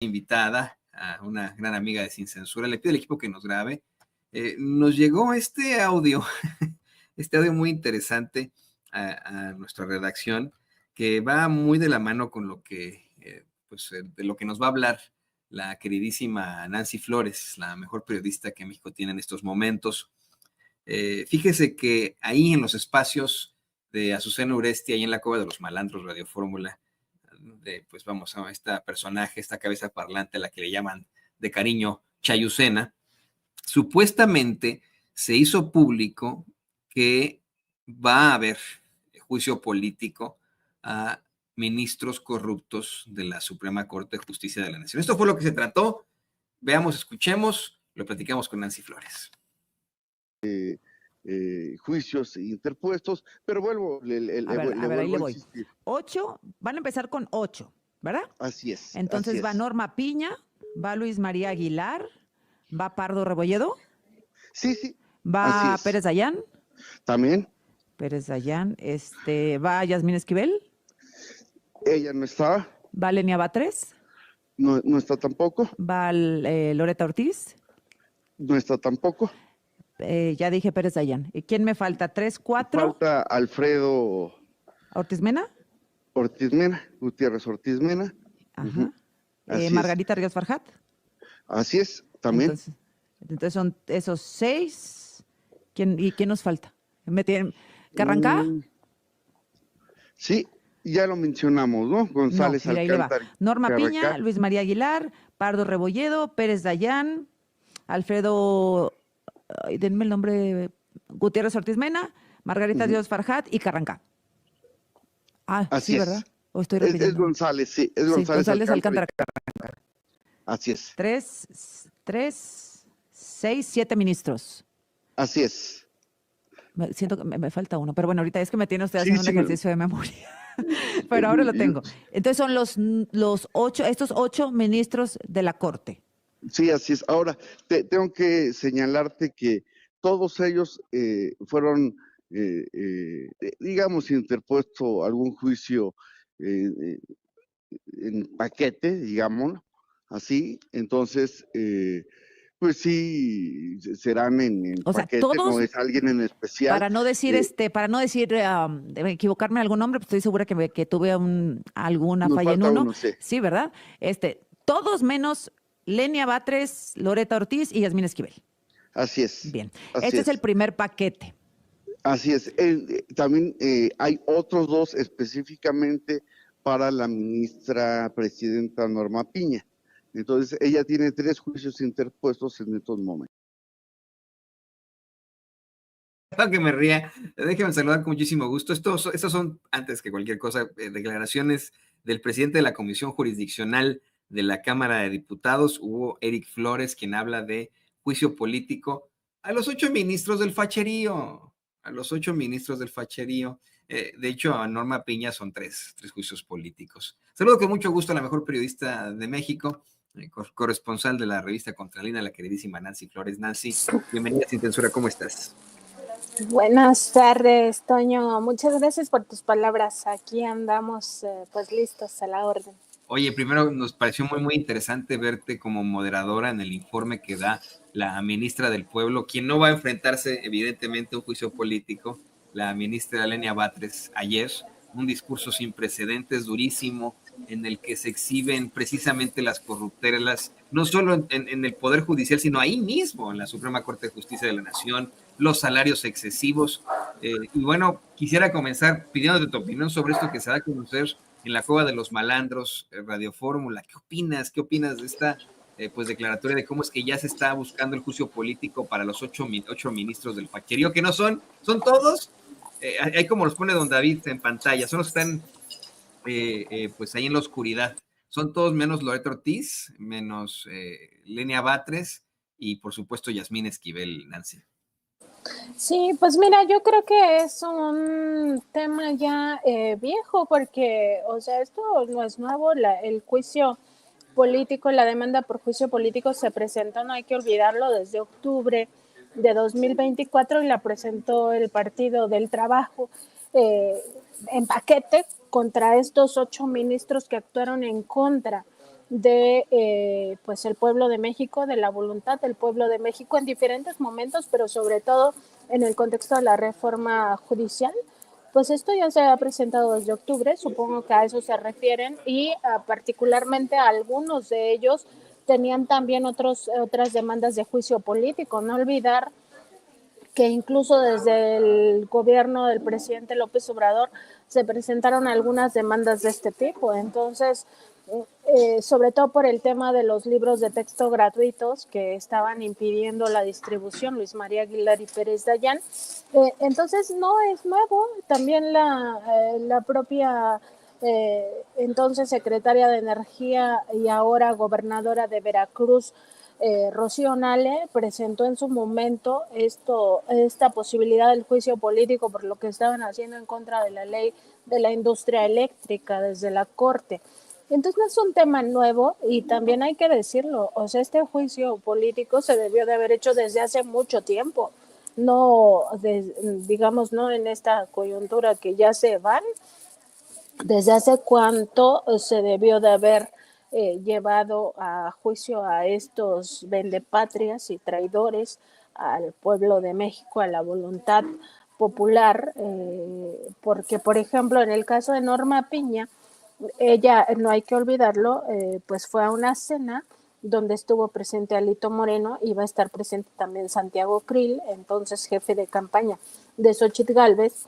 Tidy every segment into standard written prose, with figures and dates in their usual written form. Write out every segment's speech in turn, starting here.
invitada, a una gran amiga de Sin Censura, le pido al equipo que nos grabe. Nos llegó este audio, este audio muy interesante a nuestra redacción, que va muy de la mano con lo que, de lo que nos va a hablar la queridísima Nancy Flores, la mejor periodista que México tiene en estos momentos. Fíjese que ahí en los espacios de Azucena Uresti, ahí en la Cueva de los Malandros, Radio Fórmula, pues vamos a esta personaje, esta cabeza parlante a la que le llaman de cariño Chayucena, supuestamente se hizo público que va a haber juicio político a ministros corruptos de la Suprema Corte de Justicia de la Nación. Esto fue lo que se trató. Veamos, escuchemos, lo platicamos con Nancy Flores. Juicios interpuestos, pero vuelvo, ahí le voy. 8, van a empezar con 8, ¿verdad? Así es. Entonces así va es. Norma Piña, va Luis María Aguilar, va Pardo Rebolledo. Sí. Va Pérez Dayán. También. Pérez Dayán, va Yasmín Esquivel. Ella no está. Va Lenia Batres. No está tampoco. Va Loreta Ortiz. No está tampoco. Ya dije Pérez Dayán. ¿Y quién me falta? 3, 4. Falta Alfredo Ortiz Mena. Gutiérrez Ortiz Mena. Ajá. Margarita Ríos Farjat. Así es, también. Entonces son esos 6. ¿Y quién nos falta? ¿Carrancá? Sí, ya lo mencionamos, ¿no? González Alcántara. Norma Piña, Luis María Aguilar, Pardo Rebolledo, Pérez Dayán, Alfredo, denme el nombre, Gutiérrez Ortiz Mena, Margarita Ríos Farjat y Carrancá. Así sí, es. ¿verdad? ¿O estoy repitiendo? Es González, sí. Es González Alcántara. Así es. 3, 6, 7 ministros. Así es. Siento que me falta uno, pero bueno, ahorita es que me tiene usted haciendo un ejercicio de memoria. Pero ahora lo tengo. Entonces son los 8, estos 8 ministros de la Corte. Sí, así es. Ahora, tengo que señalarte que todos ellos fueron, digamos, interpuesto algún juicio en paquete, digamos, así. Entonces, pues sí, serán en paquete, todos, no es alguien en especial. Para no decir, equivocarme en algún nombre, pues estoy segura que tuve alguna falla en uno. Sí, ¿verdad? Todos menos Lenia Batres, Loreta Ortiz y Yasmín Esquivel. Así es. Bien, es el primer paquete. Así es. También hay otros 2 específicamente para la ministra presidenta Norma Piña. Entonces, ella tiene 3 juicios interpuestos en estos momentos. Que me ría, déjenme saludar con muchísimo gusto. Estos son, antes que cualquier cosa, declaraciones del presidente de la Comisión Jurisdiccional de la Cámara de Diputados, Hugo Eric Flores, quien habla de juicio político a los 8 ministros del facherío. De hecho, a Norma Piña son 3 juicios políticos. Saludo con mucho gusto a la mejor periodista de México, corresponsal de la revista Contralínea, la queridísima Nancy Flores. Nancy, bienvenida a Sin Censura, ¿cómo estás? Buenas tardes, Toño. Muchas gracias por tus palabras. Aquí andamos pues listos a la orden. Oye, primero nos pareció muy interesante verte como moderadora en el informe que da la ministra del Pueblo, quien no va a enfrentarse evidentemente a un juicio político, la ministra Lenia Batres, ayer, un discurso sin precedentes, durísimo, en el que se exhiben precisamente las corruptelas, no solo en el Poder Judicial, sino ahí mismo, en la Suprema Corte de Justicia de la Nación, los salarios excesivos. Y bueno, quisiera comenzar pidiéndote tu opinión sobre esto que se da a conocer en la Cueva de los Malandros, Radio Fórmula. ¿Qué opinas? ¿Qué opinas de esta declaratoria de cómo es que ya se está buscando el juicio político para los 8 ministros del facherío, que no son todos? Ahí como los pone don David en pantalla, son los que están pues ahí en la oscuridad. Son todos menos Loreta Ortiz, menos Lenia Batres y por supuesto Yasmín Esquivel, Nancy. Sí, pues mira, yo creo que es un tema ya viejo porque, o sea, esto no es nuevo, el juicio político, la demanda por juicio político se presentó, no hay que olvidarlo, desde octubre de 2024 y la presentó el Partido del Trabajo en paquete contra estos 8 ministros que actuaron en contra de pues el pueblo de México, de la voluntad del pueblo de México en diferentes momentos, pero sobre todo en el contexto de la reforma judicial. Pues esto ya se ha presentado desde octubre, supongo que a eso se refieren, y particularmente a algunos de ellos tenían también otras demandas de juicio político. No olvidar que incluso desde el gobierno del presidente López Obrador se presentaron algunas demandas de este tipo. Entonces, sobre todo por el tema de los libros de texto gratuitos que estaban impidiendo la distribución, Luis María Aguilar y Pérez Dayán. Entonces, no es nuevo. También la propia entonces secretaria de Energía y ahora gobernadora de Veracruz, Rocío Nale, presentó en su momento esta posibilidad del juicio político por lo que estaban haciendo en contra de la ley de la industria eléctrica desde la Corte. Entonces no es un tema nuevo y también hay que decirlo, o sea, este juicio político se debió de haber hecho desde hace mucho tiempo, no, digamos, no en esta coyuntura que ya se van, desde hace cuánto se debió de haber llevado a juicio a estos vendepatrias y traidores al pueblo de México, a la voluntad popular, porque, por ejemplo, en el caso de Norma Piña, ella, no hay que olvidarlo, pues fue a una cena donde estuvo presente Alito Moreno, y va a estar presente también Santiago Krill, entonces jefe de campaña de Xóchitl Gálvez,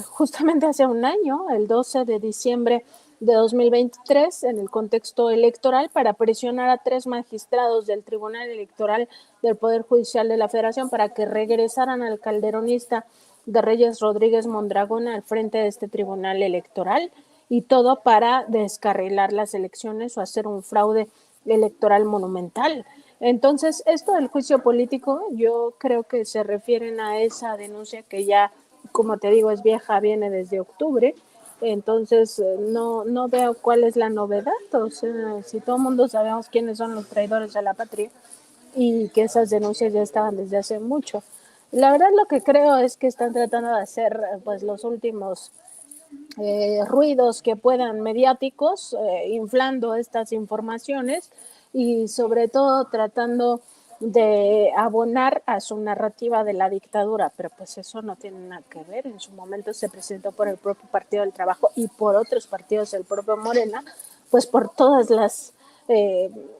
justamente hace un año, el 12 de diciembre de 2023, en el contexto electoral, para presionar a 3 magistrados del Tribunal Electoral del Poder Judicial de la Federación para que regresaran al calderonista de Reyes Rodríguez Mondragón al frente de este tribunal electoral, y todo para descarrilar las elecciones o hacer un fraude electoral monumental. Entonces, esto del juicio político, yo creo que se refieren a esa denuncia que ya, como te digo, es vieja, viene desde octubre. Entonces, no veo cuál es la novedad. O sea, si todo el mundo sabemos quiénes son los traidores a la patria y que esas denuncias ya estaban desde hace mucho. La verdad, lo que creo es que están tratando de hacer pues los últimos ruidos que puedan mediáticos, inflando estas informaciones y sobre todo tratando de abonar a su narrativa de la dictadura, pero pues eso no tiene nada que ver. En su momento se presentó por el propio Partido del Trabajo y por otros partidos del propio Morena, pues por todas las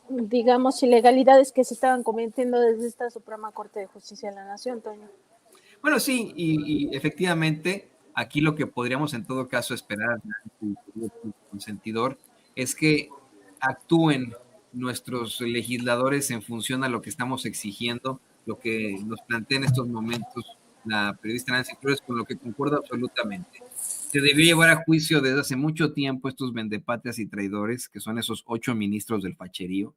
digamos ilegalidades que se estaban cometiendo desde esta Suprema Corte de Justicia de la Nación, Toño. Bueno, sí, y efectivamente, aquí lo que podríamos en todo caso esperar del consentidor es que actúen nuestros legisladores en función a lo que estamos exigiendo, lo que nos plantea en estos momentos la periodista Nancy Flores, con lo que concuerdo absolutamente. Se debió llevar a juicio desde hace mucho tiempo estos vendepatrias y traidores, que son esos 8 ministros del facherío,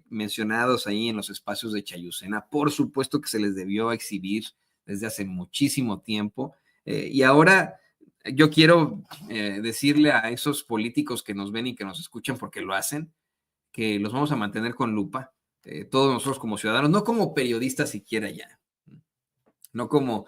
mencionados ahí en los espacios de Chayucena. Por supuesto que se les debió exhibir desde hace muchísimo tiempo. Y ahora yo quiero decirle a esos políticos que nos ven y que nos escuchan, porque lo hacen, que los vamos a mantener con lupa, todos nosotros como ciudadanos, no como periodistas siquiera ya, no como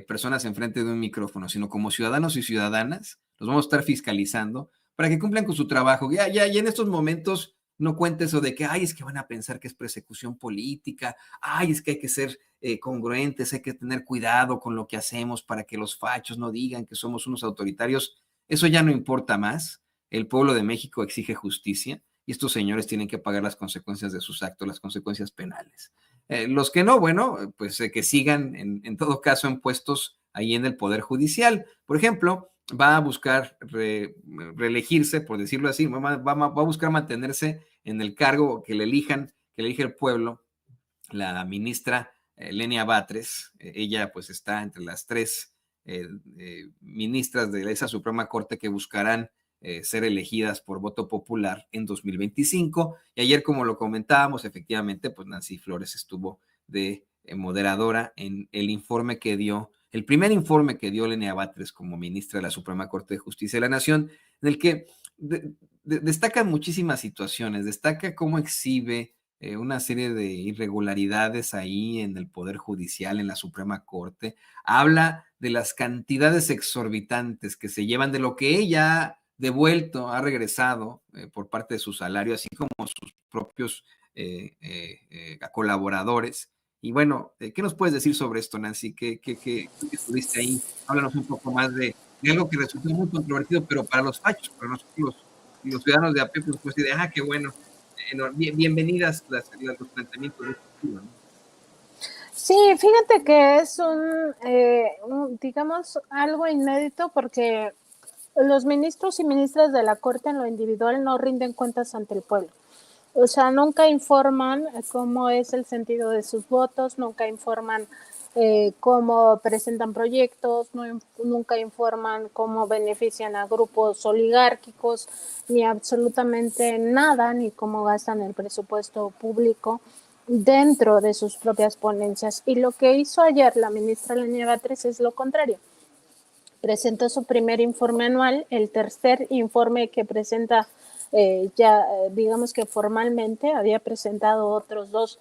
personas enfrente de un micrófono, sino como ciudadanos y ciudadanas, los vamos a estar fiscalizando para que cumplan con su trabajo. Ya en estos momentos no cuente eso de que, ay, es que van a pensar que es persecución política, ay, es que hay que ser congruentes, hay que tener cuidado con lo que hacemos para que los fachos no digan que somos unos autoritarios. Eso ya no importa más. El pueblo de México exige justicia y estos señores tienen que pagar las consecuencias de sus actos, las consecuencias penales. Los que no, bueno, pues que sigan en todo caso en puestos ahí en el Poder Judicial. Por ejemplo, va a buscar reelegirse, por decirlo así, va a buscar mantenerse en el cargo que le elige el pueblo, la ministra Lenia Batres. Ella pues está entre las 3 ministras de esa Suprema Corte que buscarán ser elegidas por voto popular en 2025. Y ayer, como lo comentábamos, efectivamente, pues Nancy Flores estuvo de moderadora en el informe que dio, el primer informe que dio Lenia Batres como ministra de la Suprema Corte de Justicia de la Nación, en el que destaca muchísimas situaciones, destaca cómo exhibe una serie de irregularidades ahí en el Poder Judicial, en la Suprema Corte, habla de las cantidades exorbitantes que se llevan de lo que ella devuelto, ha regresado por parte de su salario, así como sus propios colaboradores. Y bueno, ¿qué nos puedes decir sobre esto, Nancy? ¿Qué estuviste ahí? Háblanos un poco más de algo que resultó muy controvertido, pero para los fachos, para nosotros los ciudadanos de a pie, pues de, qué bueno, bienvenidas los planteamientos de este estilo, ¿no? Sí, fíjate que es digamos, algo inédito porque los ministros y ministras de la Corte en lo individual no rinden cuentas ante el pueblo. O sea, nunca informan cómo es el sentido de sus votos, nunca informan cómo presentan proyectos, nunca informan cómo benefician a grupos oligárquicos, ni absolutamente nada, ni cómo gastan el presupuesto público dentro de sus propias ponencias. Y lo que hizo ayer la ministra Lenia Batres es lo contrario. Presentó su primer informe anual, el tercer informe que presenta digamos que formalmente, había presentado otros dos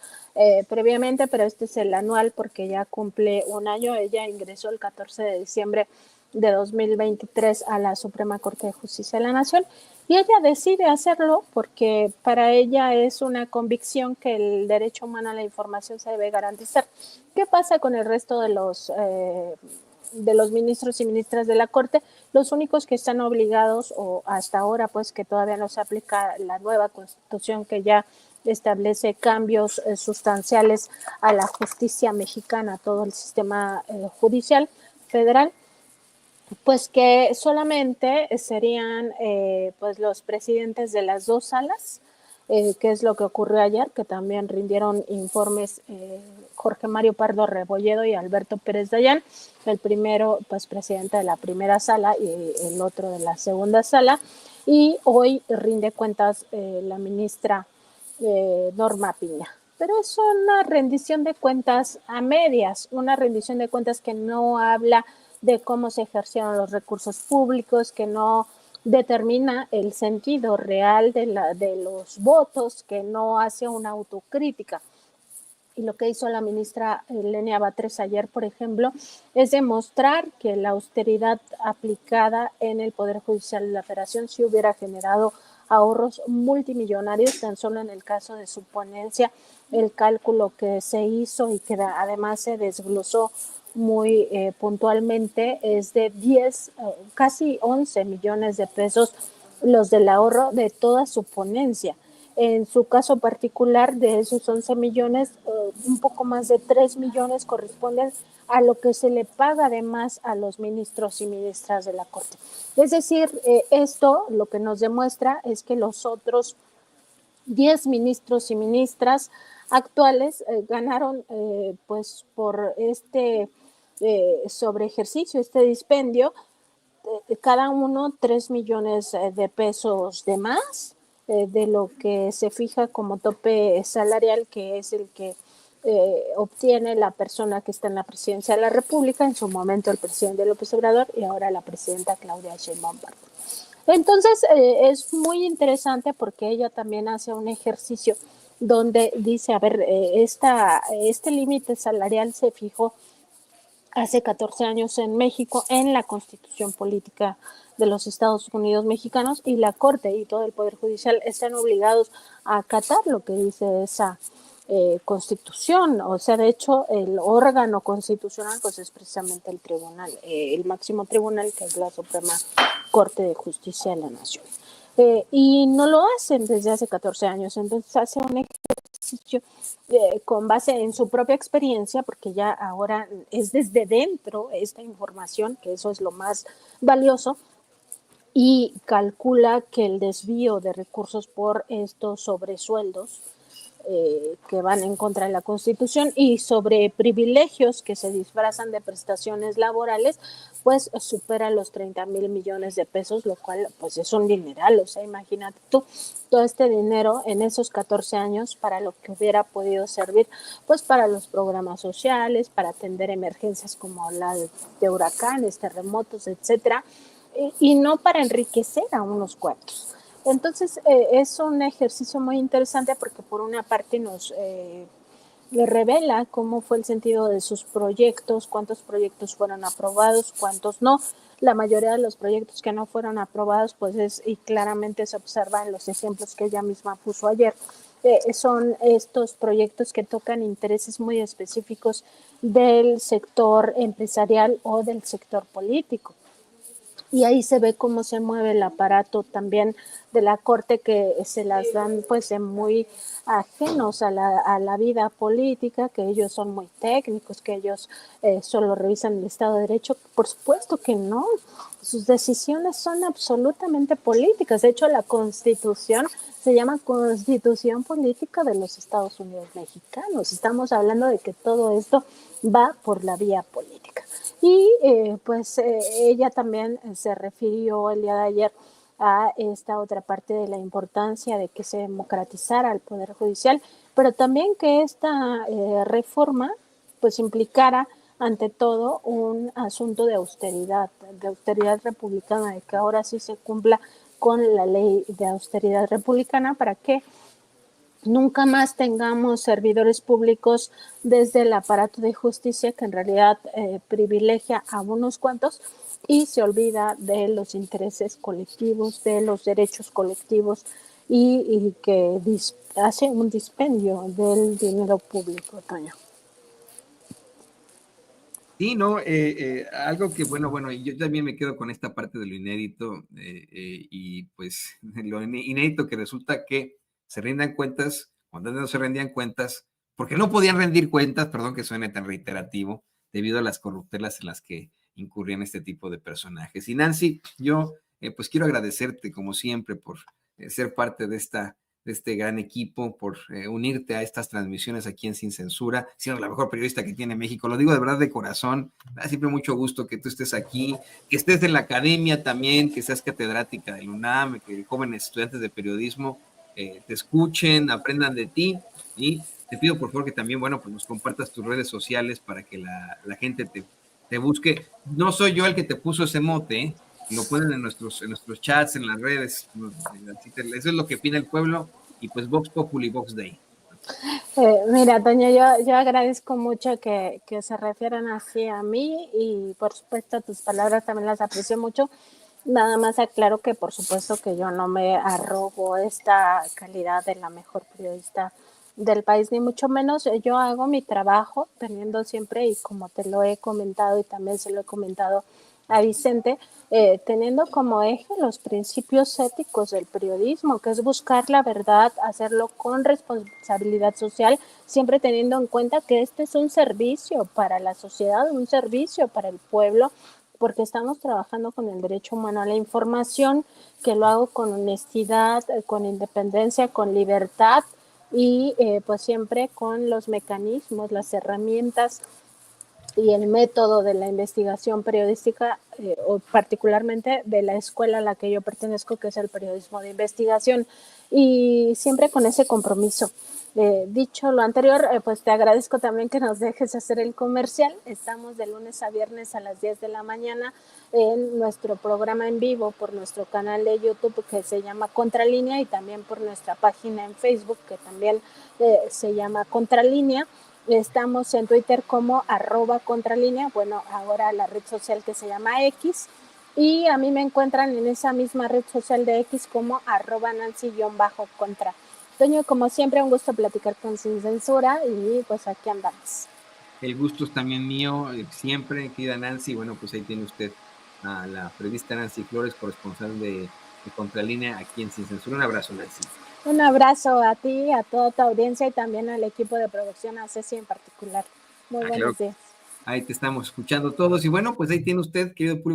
previamente, pero este es el anual porque ya cumple un año. Ella ingresó el 14 de diciembre de 2023 a la Suprema Corte de Justicia de la Nación y ella decide hacerlo porque para ella es una convicción que el derecho humano a la información se debe garantizar. ¿Qué pasa con el resto de los ministros y ministras de la Corte? Los únicos que están obligados, o hasta ahora pues que todavía no se aplica la nueva Constitución que ya establece cambios sustanciales a la justicia mexicana, a todo el sistema judicial federal, pues que solamente serían pues los presidentes de las dos salas, que es lo que ocurrió ayer, que también rindieron informes Jorge Mario Pardo Rebolledo y Alberto Pérez Dayán, el primero pues presidente de la primera sala y el otro de la segunda sala, y hoy rinde cuentas la ministra Norma Piña. Pero es una rendición de cuentas a medias, una rendición de cuentas que no habla de cómo se ejercieron los recursos públicos, que no determina el sentido real de los votos, que no hace una autocrítica. Y lo que hizo la ministra Lenia Batres ayer, por ejemplo, es demostrar que la austeridad aplicada en el Poder Judicial de la Federación sí hubiera generado ahorros multimillonarios. Tan solo en el caso de su ponencia, el cálculo que se hizo y que además se desglosó muy puntualmente es de 10, casi 11 millones de pesos los del ahorro de toda su ponencia. En su caso particular, de esos 11 millones, un poco más de 3 millones corresponden a lo que se le paga además a los ministros y ministras de la Corte. Es decir, esto lo que nos demuestra es que los otros 10 ministros y ministras actuales ganaron pues por este sobre ejercicio, este dispendio, cada uno 3 millones de pesos de más de lo que se fija como tope salarial, que es el que obtiene la persona que está en la presidencia de la República, en su momento el presidente López Obrador y ahora la presidenta Claudia Sheinbaum Pardo. Entonces es muy interesante porque ella también hace un ejercicio donde dice, a ver, este límite salarial se fijó hace 14 años en México en la Constitución Política de los Estados Unidos mexicanos, y la Corte y todo el Poder Judicial están obligados a acatar lo que dice esa Constitución. O sea, de hecho, el órgano constitucional pues es precisamente el tribunal, el máximo tribunal, que es la Suprema Corte de Justicia de la Nación. Y no lo hacen desde hace 14 años, entonces hace un ejercicio con base en su propia experiencia, porque ya ahora es desde dentro esta información, que eso es lo más valioso, y calcula que el desvío de recursos por estos sobresueldos que van en contra de la Constitución y sobre privilegios que se disfrazan de prestaciones laborales, pues supera los 30,000 millones de pesos, lo cual pues es un dineral. O sea, imagínate tú todo este dinero en esos 14 años para lo que hubiera podido servir, pues para los programas sociales, para atender emergencias como la de huracanes, terremotos, etcétera, y no para enriquecer a unos cuantos. Entonces es un ejercicio muy interesante porque por una parte nos le revela cómo fue el sentido de sus proyectos, cuántos proyectos fueron aprobados, cuántos no. La mayoría de los proyectos que no fueron aprobados, pues y claramente se observa en los ejemplos que ella misma puso ayer. Son estos proyectos que tocan intereses muy específicos del sector empresarial o del sector político. Y ahí se ve cómo se mueve el aparato también de la corte, que se las dan pues muy ajenos a la vida política, que ellos son muy técnicos, que ellos solo revisan el Estado de Derecho. Por supuesto que no, sus decisiones son absolutamente políticas. De hecho, la Constitución se llama Constitución Política de los Estados Unidos Mexicanos. Estamos hablando de que todo esto va por la vía política. Y ella también se refirió el día de ayer a esta otra parte de la importancia de que se democratizara el Poder Judicial, pero también que esta reforma pues implicara ante todo un asunto de austeridad republicana, de que ahora sí se cumpla con la ley de austeridad republicana para que nunca más tengamos servidores públicos desde el aparato de justicia, que en realidad privilegia a unos cuantos y se olvida de los intereses colectivos, de los derechos colectivos y que hace un dispendio del dinero público, Toño. Sí, no, algo que, bueno, yo también me quedo con esta parte de lo inédito y pues lo inédito que resulta que se rindan cuentas, cuando no se rendían cuentas, porque no podían rendir cuentas, perdón que suene tan reiterativo, debido a las corruptelas en las que incurrían este tipo de personajes. Y Nancy, yo pues quiero agradecerte como siempre por ser parte de este gran equipo, por unirte a estas transmisiones aquí en Sin Censura, siendo la mejor periodista que tiene México. Lo digo de verdad de corazón. Da siempre mucho gusto que tú estés aquí, que estés en la academia también, que seas catedrática del UNAM, que jóvenes estudiantes de periodismo te escuchen, aprendan de ti. Y te pido por favor que también, bueno, pues nos compartas tus redes sociales para que la gente te busque. No soy yo el que te puso ese mote, ¿eh? Lo ponen en nuestros chats, en las redes. Eso es lo que opina el pueblo. Y pues Vox Populi, Vox Day. Mira, Toño, yo agradezco mucho que se refieran así a mí y por supuesto tus palabras también las aprecio mucho. Nada más aclaro que por supuesto que yo no me arrogo esta calidad de la mejor periodista del país, ni mucho menos. Yo hago mi trabajo teniendo siempre, y como te lo he comentado y también se lo he comentado a Vicente, teniendo como eje los principios éticos del periodismo, que es buscar la verdad, hacerlo con responsabilidad social, siempre teniendo en cuenta que este es un servicio para la sociedad, un servicio para el pueblo, porque estamos trabajando con el derecho humano a la información, que lo hago con honestidad, con independencia, con libertad y pues siempre con los mecanismos, las herramientas y el método de la investigación periodística, o particularmente de la escuela a la que yo pertenezco, que es el periodismo de investigación, y siempre con ese compromiso. Dicho lo anterior, pues te agradezco también que nos dejes hacer el comercial. Estamos de lunes a viernes a las 10 de la mañana en nuestro programa en vivo por nuestro canal de YouTube que se llama Contralínea, y también por nuestra página en Facebook que también se llama Contralínea. Estamos en Twitter como @contralínea, bueno, ahora la red social que se llama X, y a mí me encuentran en esa misma red social de X como @Nancy_contra. Toño, como siempre, un gusto platicar con Sin Censura y pues aquí andamos. El gusto es también mío, siempre, querida Nancy. Bueno, pues ahí tiene usted a la periodista Nancy Flores, corresponsal de Contralínea aquí en Sin Censura. Un abrazo, Nancy. Un abrazo a ti, a toda tu audiencia y también al equipo de producción, a Ceci en particular. Muy buenos días. Ahí te estamos escuchando todos. Y bueno, pues ahí tiene usted, querido público.